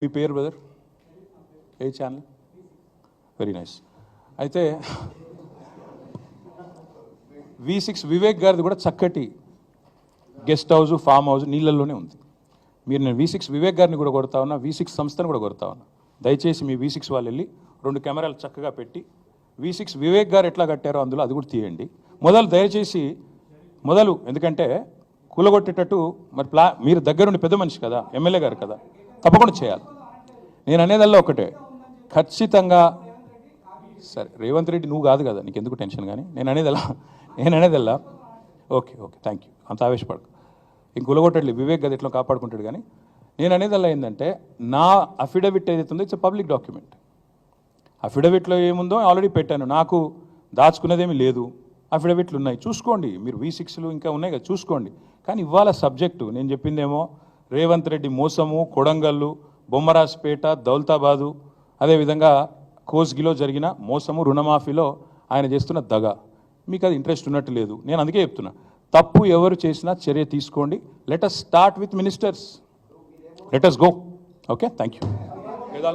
మీ పేరు బ్రదర్? ఏ channel? Very nice. అయితే V6 Vivek గారిది కూడా చక్కటి గెస్ట్ హౌస్, ఫామ్ హౌస్ నీళ్ళల్లోనే ఉంది. మీరు నేను V6 వివేక్ గారిని కూడా కొడతా ఉన్నా, V6 సంస్థను కూడా కొడతా ఉన్నా. దయచేసి మీ V6 వాళ్ళు వెళ్ళి 2 కెమెరాలు చక్కగా పెట్టి V6 వివేక్ గారు ఎట్లా కట్టారో అందులో అది కూడా తీయండి. దయచేసి ఎందుకంటే కూలగొట్టేటట్టు మరి మీరు దగ్గరుండి పెద్ద మనిషి కదా, ఎమ్మెల్యే గారు కదా, తప్పకుండా చేయాలి. నేను అనేదల్లా ఒకటే, ఖచ్చితంగా సరే రేవంత్ రెడ్డి నువ్వు కాదు కదా, నీకు ఎందుకు టెన్షన్. కానీ నేను అనేదల్లా ఓకే థ్యాంక్ యూ, అంత ఆవేశపడకు. ఇంక కూలగొట్టట్లేదు, వివేక్ గది ఎట్లా కాపాడుకుంటాడు. కానీ నేను అనేదల్లా ఏంటంటే, నా అఫిడవిట్ ఏదైతే ఉందో ఇట్స్ పబ్లిక్ డాక్యుమెంట్. అఫిడవిట్లో ఏముందో ఆల్రెడీ పెట్టాను, నాకు దాచుకునేదేమీ లేదు. అఫిడవిట్లు ఉన్నాయి, చూసుకోండి. మీరు V6లు ఇంకా ఉన్నాయి కదా, చూసుకోండి. కానీ ఇవాళ సబ్జెక్టు నేను చెప్పిందేమో రేవంత్ రెడ్డి మోసము, కొడంగల్లు, బొమ్మరాజ్పేట, దౌలతాబాదు, అదేవిధంగా కోస్గిలో జరిగిన మోసము, రుణమాఫీలో ఆయన చేస్తున్న దగ. మీకు అది ఇంట్రెస్ట్ ఉన్నట్టు లేదు. నేను అందుకే చెప్తున్నా, తప్పు ఎవరు చేసినా చర్య తీసుకోండి. Let us start with ministers, let us go. Okay, thank you.